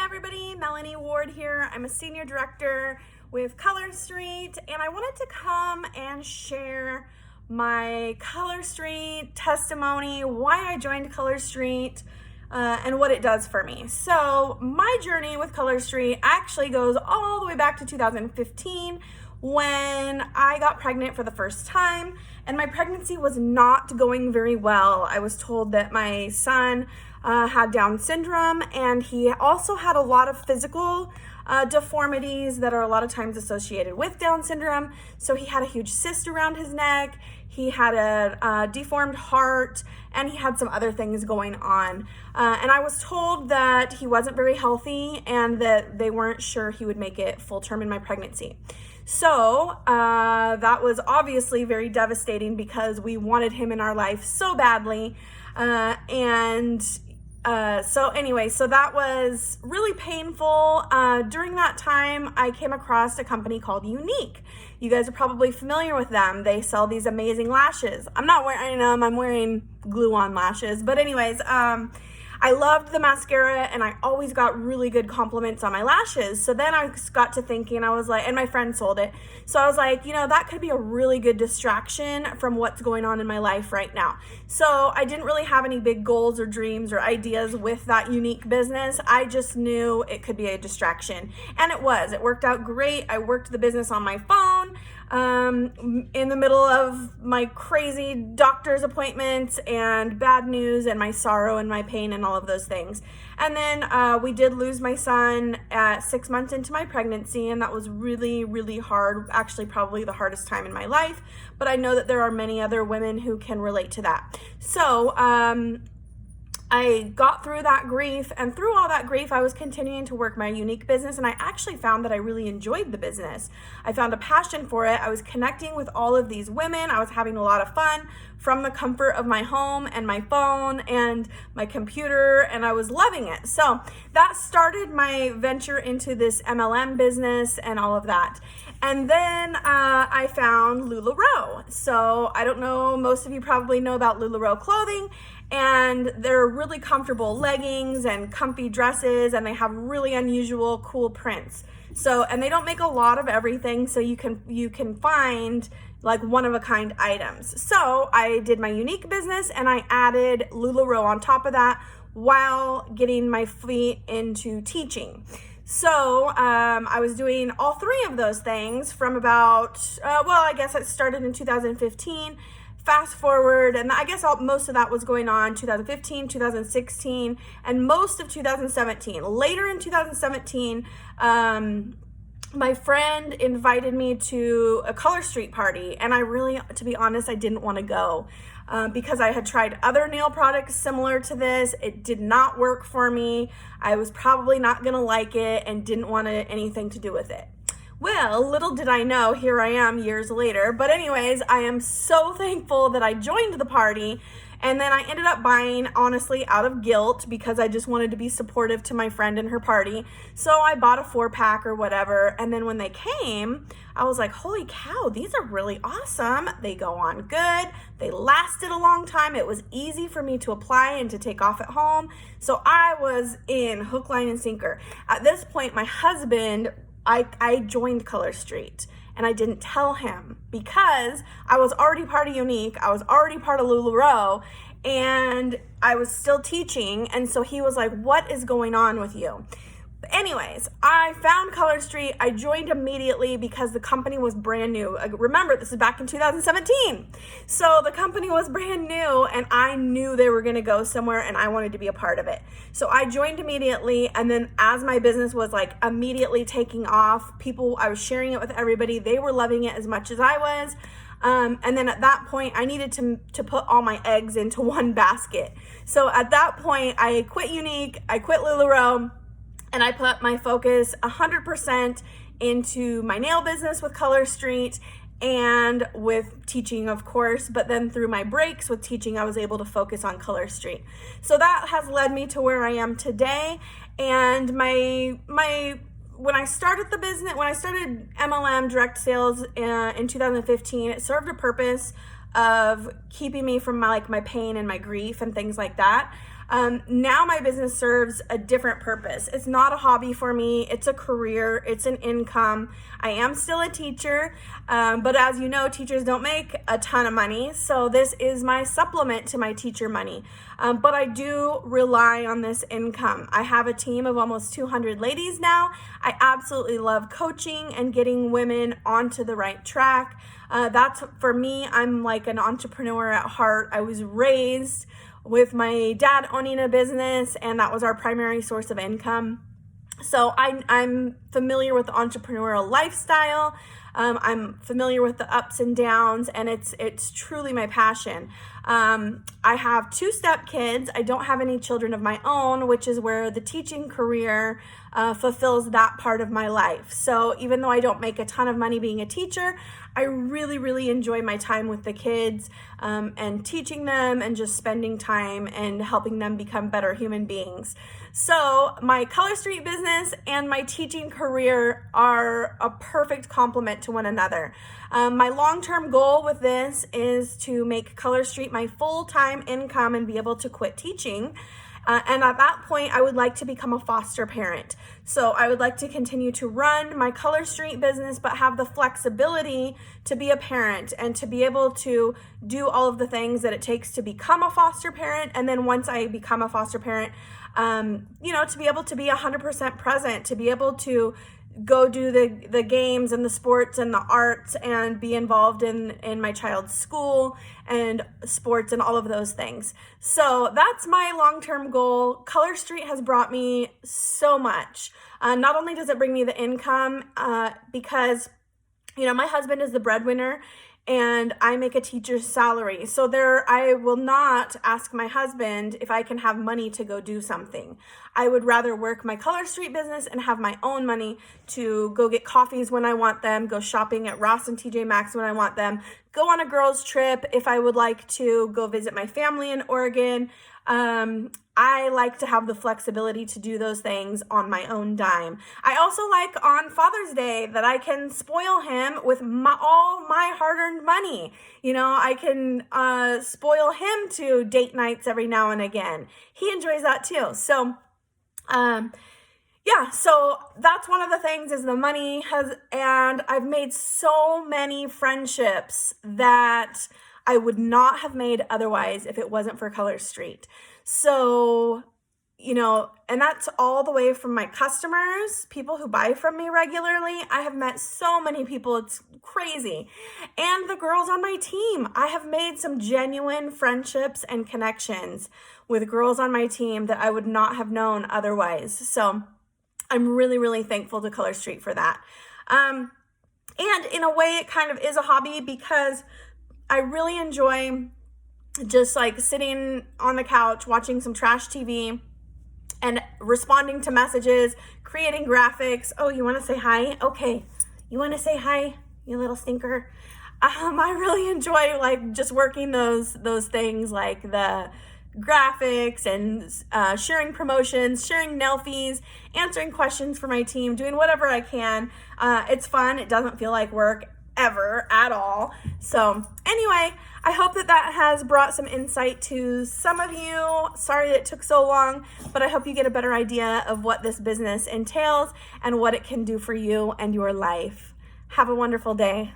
everybody, Melanie Ward here. I'm a senior director with Color Street, and I wanted to come and share my Color Street testimony, why I joined Color Street, and what it does for me. So my journey with Color Street actually goes all the way back to 2015 when I got pregnant for the first time, and my pregnancy was not going very well. I was told that my son had Down syndrome, and he also had a lot of physical deformities that are a lot of times associated with Down syndrome. So he had a huge cyst around his neck, he had a deformed heart, and he had some other things going on. And I was told that he wasn't very healthy and that they weren't sure he would make it full term in my pregnancy. So that was obviously very devastating because we wanted him in our life so badly. So that was really painful. During that time, I came across a company called Unique. You guys are probably familiar with them. They sell these amazing lashes. I'm not wearing them, I'm wearing glue-on lashes. But anyways, I loved the mascara, and I always got really good compliments on my lashes. So then I got to thinking, I was like, and my friend sold it. So I was like, that could be a really good distraction from what's going on in my life right now. So I didn't really have any big goals or dreams or ideas with that Unique business. I just knew it could be a distraction. And it was. It worked out great. I worked the business on my phone in the middle of my crazy doctor's appointments and bad news and my sorrow and my pain and all of those things. And then we did lose my son at 6 months into my pregnancy, and that was really, really hard. Actually, probably the hardest time in my life, but I know that there are many other women who can relate to that. So I got through that grief, and through all that grief, I was continuing to work my Unique business, and I actually found that I really enjoyed the business. I found a passion for it. I was connecting with all of these women. I was having a lot of fun from the comfort of my home and my phone and my computer, and I was loving it. So that started my venture into this MLM business and all of that. And then I found LuLaRoe. So I don't know, most of you probably know about LuLaRoe clothing, and they're really comfortable leggings and comfy dresses, and they have really unusual, cool prints. So, and they don't make a lot of everything, so you can find like one-of-a-kind items. So I did my Unique business, and I added LuLaRoe on top of that while getting my feet into teaching. So I was doing all three of those things from about, I guess it started in 2015. Fast forward, and I guess most of that was going on 2015, 2016, and most of 2017. Later in 2017, my friend invited me to a Color Street party, and I really, to be honest, I didn't want to go because I had tried other nail products similar to this. It did not work for me. I was probably not going to like it and didn't want anything to do with it. Well, little did I know, here I am years later. But anyways, I am so thankful that I joined the party, and then I ended up buying, honestly, out of guilt because I just wanted to be supportive to my friend and her party. So I bought a 4-pack or whatever, and then when they came, I was like, holy cow, these are really awesome. They go on good. They lasted a long time. It was easy for me to apply and to take off at home. So I was in hook, line, and sinker. At this point, my husband, I joined Color Street, and I didn't tell him because I was already part of Unique. I was already part of LuLaRoe, and I was still teaching. And so he was like, what is going on with you? But anyways, I found Color Street. I joined immediately because the company was brand new. Remember, this is back in 2017. So the company was brand new, and I knew they were going to go somewhere, and I wanted to be a part of it. So I joined immediately, and then as my business was like immediately taking off, I was sharing it with everybody. They were loving it as much as I was. And then at that point, I needed to put all my eggs into one basket. So at that point, I quit Unique, I quit LuLaRoe, and I put my focus 100% into my nail business with Color Street and with teaching, of course, but then through my breaks with teaching, I was able to focus on Color Street. So that has led me to where I am today. And when I started the business, when I started MLM direct sales in 2015, it served a purpose of keeping me from my pain and my grief and things like that. Now my business serves a different purpose. It's not a hobby for me. It's a career. It's an income. I am still a teacher, but as you know, teachers don't make a ton of money. So this is my supplement to my teacher money. But I do rely on this income. I have a team of almost 200 ladies now. I absolutely love coaching and getting women onto the right track. That's for me, I'm like an entrepreneur at heart. I was raised with my dad owning a business, and that was our primary source of income. So I'm familiar with the entrepreneurial lifestyle. I'm familiar with the ups and downs, and it's truly my passion. I have 2 stepkids. I don't have any children of my own, which is where the teaching career fulfills that part of my life. So even though I don't make a ton of money being a teacher, I really, really enjoy my time with the kids and teaching them and just spending time and helping them become better human beings. So my Color Street business and my teaching career are a perfect complement to one another. My long-term goal with this is to make Color Street my full-time income and be able to quit teaching. And at that point, I would like to become a foster parent. So I would like to continue to run my Color Street business, but have the flexibility to be a parent and to be able to do all of the things that it takes to become a foster parent. And then once I become a foster parent, to be able to be 100% present, to be able to go do the games and the sports and the arts and be involved in my child's school and sports and all of those things. So that's my long-term goal. Color Street has brought me so much. Not only does it bring me the income, because my husband is the breadwinner and I make a teacher's salary. So I will not ask my husband if I can have money to go do something. I would rather work my Color Street business and have my own money to go get coffees when I want them, go shopping at Ross and TJ Maxx when I want them, go on a girls' trip if I would like to, go visit my family in Oregon. I like to have the flexibility to do those things on my own dime. I also like on Father's Day that I can spoil him with all my hard-earned money. I can spoil him to date nights every now and again. He enjoys that too. So, so that's one of the things is the money and I've made so many friendships that I would not have made otherwise if it wasn't for Color Street. So, and that's all the way from my customers, people who buy from me regularly. I have met so many people, it's crazy. And the girls on my team. I have made some genuine friendships and connections with girls on my team that I would not have known otherwise. So I'm really, really thankful to Color Street for that. And in a way, it kind of is a hobby because I really enjoy just like sitting on the couch, watching some trash TV and responding to messages, creating graphics. Oh, you want to say hi? Okay. You want to say hi, you little stinker? I really enjoy like just working those things like the graphics and sharing promotions, sharing Nelfies, answering questions for my team, doing whatever I can. It's fun. It doesn't feel like work ever at all. So anyway, I hope that has brought some insight to some of you. Sorry that it took so long, but I hope you get a better idea of what this business entails and what it can do for you and your life. Have a wonderful day.